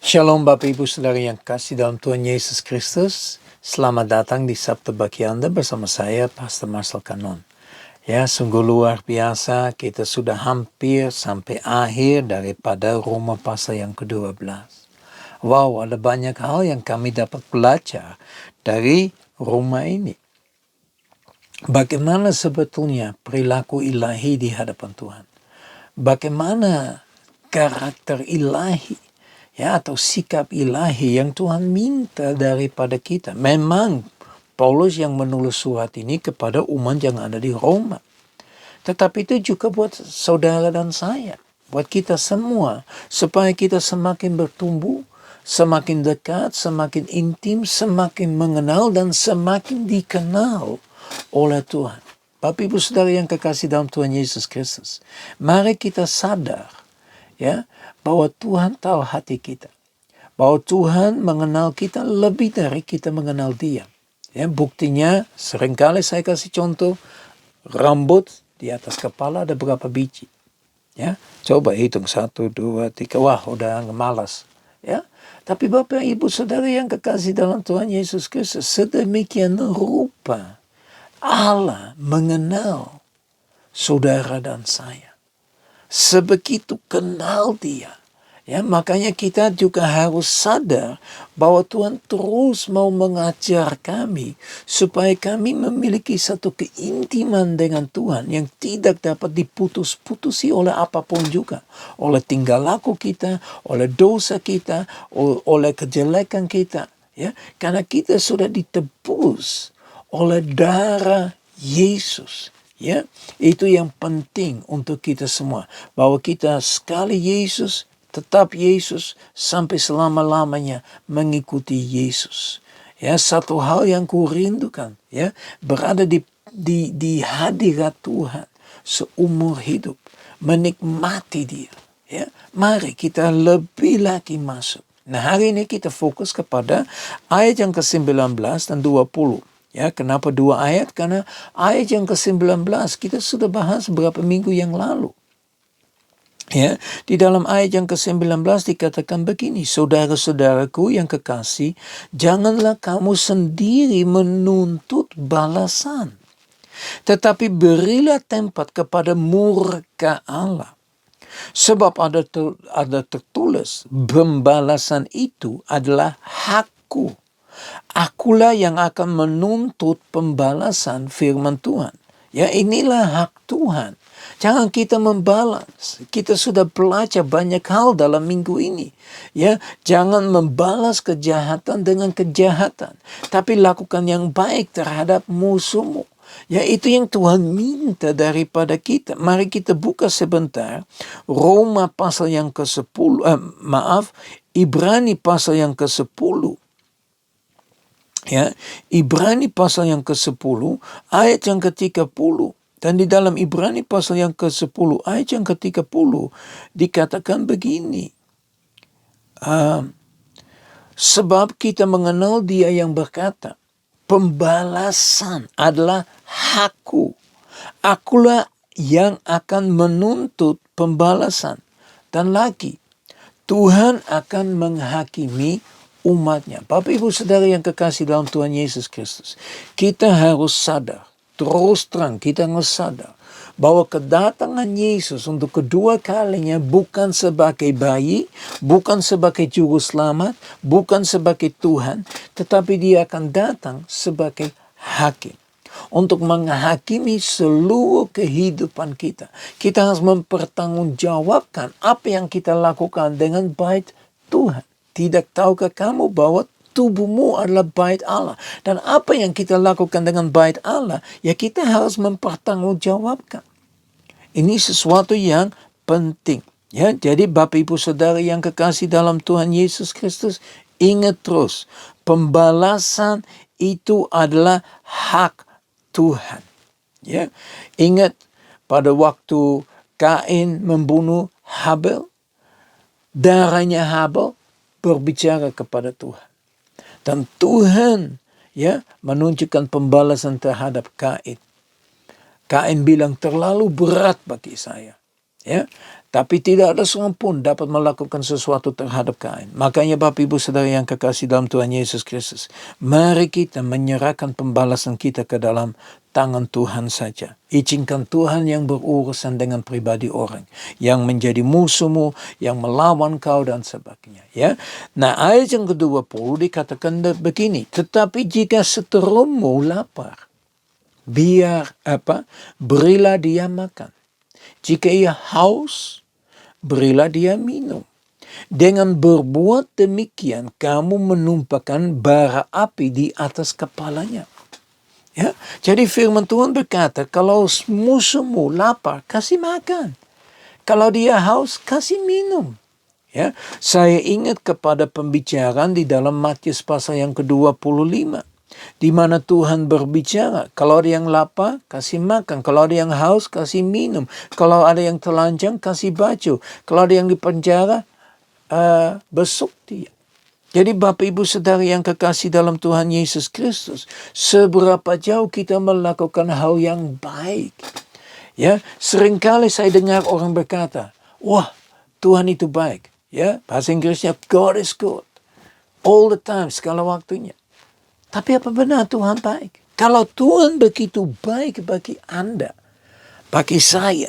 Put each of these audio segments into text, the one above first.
Shalom Bapak Ibu Saudara yang kasih dalam Tuhan Yesus Kristus. Selamat datang di Sabtu Bagi Anda bersama saya Pastor Marcel Kanon. Ya, sungguh luar biasa, kita sudah hampir sampai akhir daripada Roma pasal yang ke-12. Wow, ada banyak hal yang kami dapat belajar dari Roma ini. Bagaimana sebetulnya perilaku ilahi di hadapan Tuhan? Bagaimana karakter ilahi, ya, atau sikap ilahi yang Tuhan minta daripada kita. Memang Paulus yang menulis surat ini kepada umat yang ada di Roma. Tetapi itu juga buat saudara dan saya, buat kita semua, supaya kita semakin bertumbuh, semakin dekat, semakin intim, semakin mengenal dan semakin dikenal oleh Tuhan. Bapak Ibu Saudara yang kekasih dalam Tuhan Yesus Kristus, mari kita sadar, ya, bahwa Tuhan tahu hati kita, bahwa Tuhan mengenal kita lebih dari kita mengenal Dia. Ya, buktinya seringkali saya kasih contoh, rambut di atas kepala ada berapa biji? Ya, coba hitung 1, 2, 3, wah udah malas. Ya, tapi Bapak Ibu Saudara yang kekasih dalam Tuhan Yesus Kristus, sedemikian rupa Allah mengenal saudara dan saya. Sebegitu kenal Dia. Ya, makanya kita juga harus sadar bahwa Tuhan terus mau mengajar kami supaya kami memiliki satu keintiman dengan Tuhan yang tidak dapat diputus-putusi oleh apapun juga. Oleh tingkah laku kita, oleh dosa kita, oleh kejelekan kita. Ya, karena kita sudah ditebus oleh darah Yesus. Ya, itu yang penting untuk kita semua, bahwa kita sekali Yesus, tetap Yesus sampai selama-lamanya mengikuti Yesus. Ya, satu hal yang kurindukan, ya, berada di hadirat Tuhan seumur hidup, menikmati Dia. Ya, mari kita lebih lagi masuk. Nah, hari ini kita fokus kepada ayat yang ke-19 dan 20. Ya, kenapa 2 ayat? Karena ayat yang ke-19 kita sudah bahas beberapa minggu yang lalu. Ya, di dalam ayat yang ke-19 dikatakan begini, saudara-saudaraku yang kekasih, janganlah kamu sendiri menuntut balasan, tetapi berilah tempat kepada murka Allah. Sebab ada tertulis, pembalasan itu adalah hakku. Akulah yang akan menuntut pembalasan, firman Tuhan. Ya, inilah hak Tuhan. Jangan kita membalas. Kita sudah belajar banyak hal dalam minggu ini. Ya, jangan membalas kejahatan dengan kejahatan, tapi lakukan yang baik terhadap musuhmu. Ya, itu yang Tuhan minta daripada kita. Mari kita buka sebentar Roma pasal yang ke-10, Ibrani pasal yang ke-10. Ya, Ibrani pasal yang ke-10 ayat yang ke-30. Dan di dalam Ibrani pasal yang ke-10 ayat yang ke-30 dikatakan begini. Sebab kita mengenal Dia yang berkata, pembalasan adalah hakku. Akulah yang akan menuntut pembalasan. Dan lagi, Tuhan akan menghakimi umatnya. Bapak Ibu Saudara yang kekasih dalam Tuhan Yesus Kristus, kita harus sadar, terus terang kita harus sadar bahwa kedatangan Yesus untuk kedua kalinya bukan sebagai bayi, bukan sebagai juru selamat, bukan sebagai Tuhan, tetapi Dia akan datang sebagai hakim. Untuk menghakimi seluruh kehidupan kita. Kita harus mempertanggungjawabkan apa yang kita lakukan dengan bait Tuhan. Tidak tahukah kamu bahwa tubuhmu adalah bait Allah? Dan apa yang kita lakukan dengan bait Allah, ya kita harus mempertanggungjawabkan. Ini sesuatu yang penting. Ya, jadi Bapak Ibu Saudara yang kekasih dalam Tuhan Yesus Kristus, ingat terus, pembalasan itu adalah hak Tuhan. Ya, ingat pada waktu Kain membunuh Habel, darahnya Habel berbicara kepada Tuhan. Dan Tuhan, ya, menunjukkan pembalasan terhadap Kain. Kain bilang terlalu berat bagi saya. Ya, tapi tidak ada seorang pun dapat melakukan sesuatu terhadap Kain. Makanya Bapak Ibu Saudara yang kekasih dalam Tuhan Yesus Kristus, mari kita menyerahkan pembalasan kita ke dalam tangan Tuhan saja. Izinkan Tuhan yang berurusan dengan pribadi orang, yang menjadi musuhmu, yang melawan kau dan sebagainya. Ya, nah ayat yang ke-20 dikatakan begini, tetapi jika seterumu lapar, berilah dia makan. Jika ia haus, berilah dia minum. Dengan berbuat demikian, kamu menumpahkan bara api di atas kepalanya. Ya, jadi firman Tuhan berkata, kalau musuhmu lapar, kasih makan. Kalau dia haus, kasih minum. Ya, saya ingat kepada pembicaraan di dalam Matius pasal yang ke-25. Di mana Tuhan berbicara, kalau ada yang lapar, kasih makan. Kalau ada yang haus, kasih minum. Kalau ada yang telanjang, kasih baju. Kalau ada yang di penjara, besuk dia. Jadi Bapak Ibu Saudara yang kekasih dalam Tuhan Yesus Kristus, seberapa jauh kita melakukan hal yang baik. Ya, seringkali saya dengar orang berkata, wah, Tuhan itu baik. Ya, bahasa Inggrisnya God is good. All the time, segala waktunya. Tapi apa benar Tuhan baik? Kalau Tuhan begitu baik bagi Anda, bagi saya,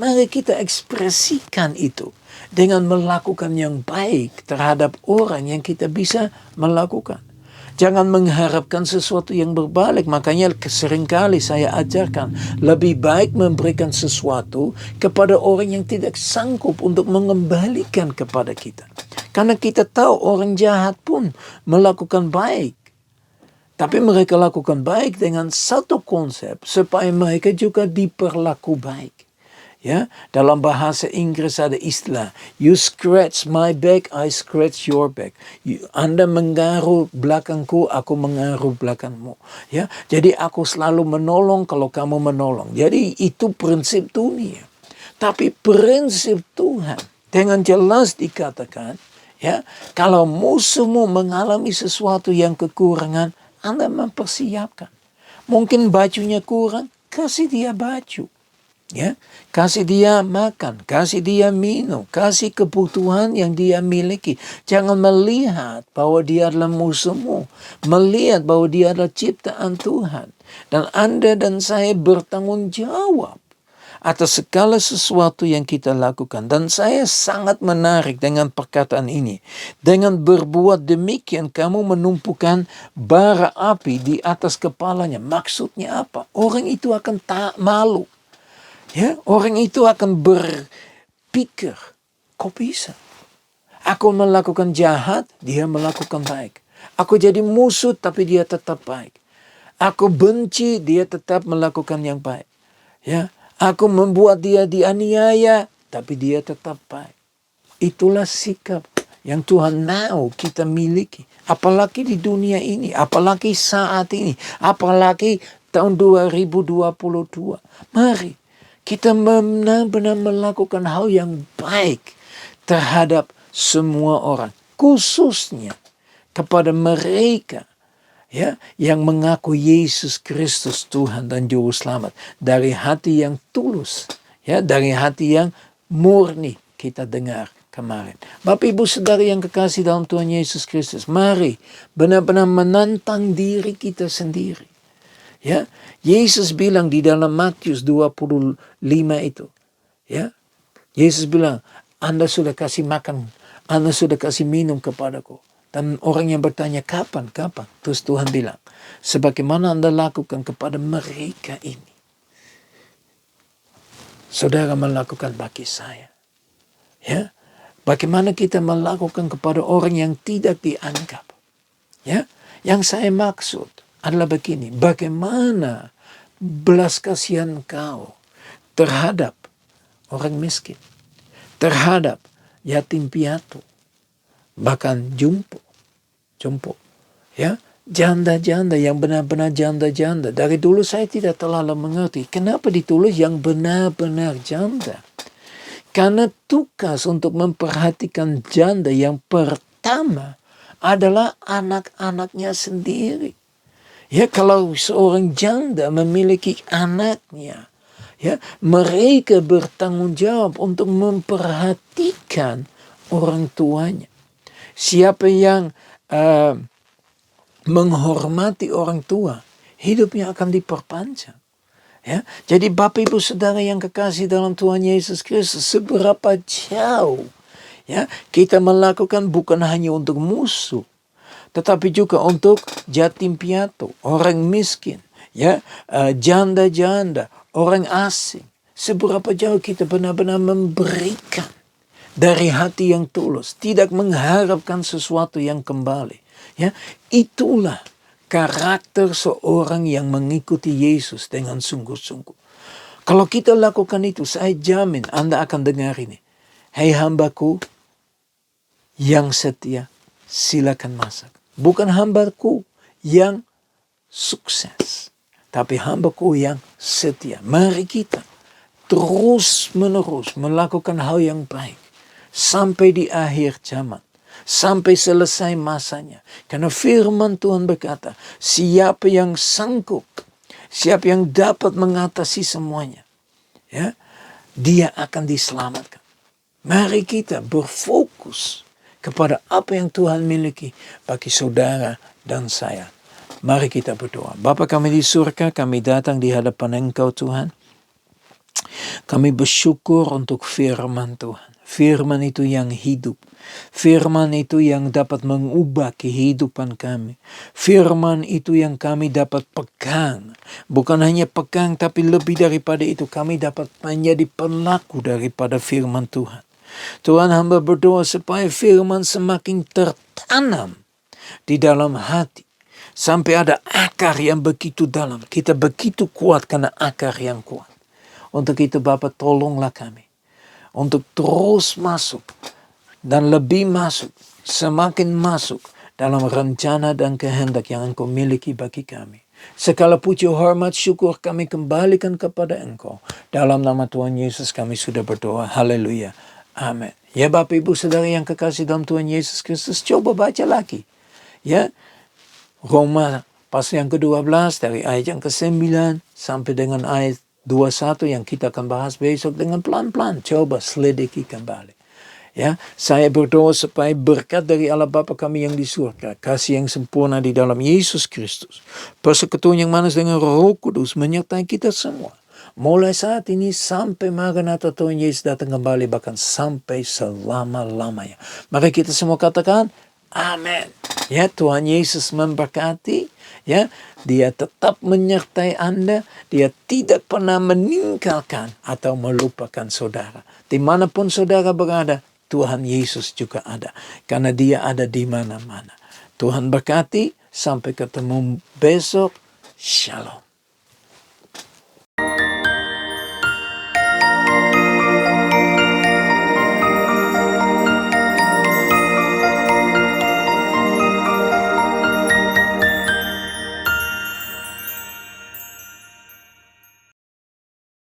mari kita ekspresikan itu dengan melakukan yang baik terhadap orang yang kita bisa melakukan. Jangan mengharapkan sesuatu yang berbalik. Makanya seringkali saya ajarkan, lebih baik memberikan sesuatu kepada orang yang tidak sanggup untuk mengembalikan kepada kita. Karena kita tahu orang jahat pun melakukan baik. Tapi mereka lakukan baik dengan satu konsep, supaya mereka juga diperlaku baik. Ya, dalam bahasa Inggris ada istilah, you scratch my back, I scratch your back. Anda menggaruh belakangku, aku menggaruh belakangmu. Ya, jadi aku selalu menolong kalau kamu menolong. Jadi itu prinsip dunia. Tapi prinsip Tuhan dengan jelas dikatakan, ya, kalau musuhmu mengalami sesuatu yang kekurangan, Anda mempersiapkan. Mungkin bajunya kurang, kasih dia baju. Ya, kasih dia makan, kasih dia minum, kasih kebutuhan yang dia miliki. Jangan melihat bahwa dia adalah musuhmu. Melihat bahwa dia adalah ciptaan Tuhan. Dan Anda dan saya bertanggung jawab atas segala sesuatu yang kita lakukan. Dan saya sangat menarik dengan perkataan ini. Dengan berbuat demikian, kamu menumpukan bara api di atas kepalanya. Maksudnya apa? Orang itu akan tak malu. Ya, orang itu akan berpikir, kok bisa? Aku melakukan jahat, dia melakukan baik. Aku jadi musuh, tapi dia tetap baik. Aku benci, dia tetap melakukan yang baik. Ya, aku membuat dia dianiaya, tapi dia tetap baik. Itulah sikap yang Tuhan mau kita miliki. Apalagi di dunia ini, apalagi saat ini, apalagi tahun 2022. Mari kita benar-benar melakukan hal yang baik terhadap semua orang. Khususnya kepada mereka, ya, yang mengaku Yesus Kristus Tuhan dan Juru Selamat. Dari hati yang tulus, ya, dari hati yang murni kita dengar kemarin. Bapak Ibu Saudara yang kekasih dalam Tuhan Yesus Kristus, mari benar-benar menantang diri kita sendiri. Ya, Yesus bilang di dalam Matius 25 itu, ya, Yesus bilang, Anda sudah kasih makan, Anda sudah kasih minum kepadaku. Dan orang yang bertanya, kapan? Terus Tuhan bilang, sebagaimana Anda lakukan kepada mereka ini, saudara melakukan bagi saya. Ya, bagaimana kita melakukan kepada orang yang tidak dianggap. Ya, yang saya maksud adalah begini, bagaimana belas kasihan kau terhadap orang miskin, terhadap yatim piatu, bahkan jumbo, ya, janda-janda yang benar-benar janda-janda. Dari dulu saya tidak terlalu mengerti kenapa ditulis yang benar-benar janda. Karena tugas untuk memperhatikan janda yang pertama adalah anak-anaknya sendiri. Ya, kalau seorang janda memiliki anaknya Ya, mereka bertanggung jawab untuk memperhatikan orang tuanya. Siapa yang menghormati orang tua, hidupnya akan diperpanjang. Ya, jadi Bapak Ibu Saudara yang kekasih dalam Tuhan Yesus Kristus, seberapa jauh ya kita melakukan bukan hanya untuk musuh, tetapi juga untuk yatim piatu, orang miskin, ya, janda-janda, orang asing. Seberapa jauh kita benar-benar memberikan dari hati yang tulus, tidak mengharapkan sesuatu yang kembali. Ya, itulah karakter seorang yang mengikuti Yesus dengan sungguh-sungguh. Kalau kita lakukan itu, saya jamin Anda akan dengar ini. Hai hambaku yang setia, silakan masak. Bukan hambaku yang sukses, tapi hambaku yang setia. Mari kita terus menerus melakukan hal yang baik sampai di akhir zaman, sampai selesai masanya. Karena firman Tuhan berkata, siapa yang sanggup, siapa yang dapat mengatasi semuanya, ya, dia akan diselamatkan. Mari kita berfokus kepada apa yang Tuhan miliki bagi saudara dan saya. Mari kita berdoa. Bapa kami di surga, kami datang di hadapan Engkau Tuhan. Kami bersyukur untuk firman Tuhan. Firman itu yang hidup. Firman itu yang dapat mengubah kehidupan kami. Firman itu yang kami dapat pegang. Bukan hanya pegang, tapi lebih daripada itu kami dapat menjadi pelaku daripada firman Tuhan. Tuhan, hamba berdoa supaya firman semakin tertanam di dalam hati. Sampai ada akar yang begitu dalam. Kita begitu kuat karena akar yang kuat. Untuk itu Bapa, tolonglah kami untuk terus masuk dan lebih masuk, semakin masuk dalam rencana dan kehendak yang Engkau miliki bagi kami. Segala puji, hormat, syukur kami kembalikan kepada Engkau. Dalam nama Tuhan Yesus kami sudah berdoa. Haleluya. Amin. Ya Bapak Ibu Saudara yang kekasih dalam Tuhan Yesus Kristus, coba baca lagi. Ya, Roma pasal yang ke-12 dari ayat yang ke-9 sampai dengan ayat 21 yang kita akan bahas besok dengan pelan-pelan. Coba selidiki kembali. Ya, saya berdoa supaya berkat dari Allah Bapa kami yang di surga, kasih yang sempurna di dalam Yesus Kristus, persekutuan yang manis dengan Roh Kudus menyertai kita semua. Mulai saat ini sampai Maranatha Tuhan Yesus datang kembali, bahkan sampai selama-lamanya. Mari kita semua katakan, amin. Ya, Tuhan Yesus memberkati. Ya, Dia tetap menyertai Anda. Dia tidak pernah meninggalkan atau melupakan saudara. Dimanapun saudara berada, Tuhan Yesus juga ada. Karena Dia ada di mana-mana. Tuhan berkati. Sampai ketemu besok. Shalom.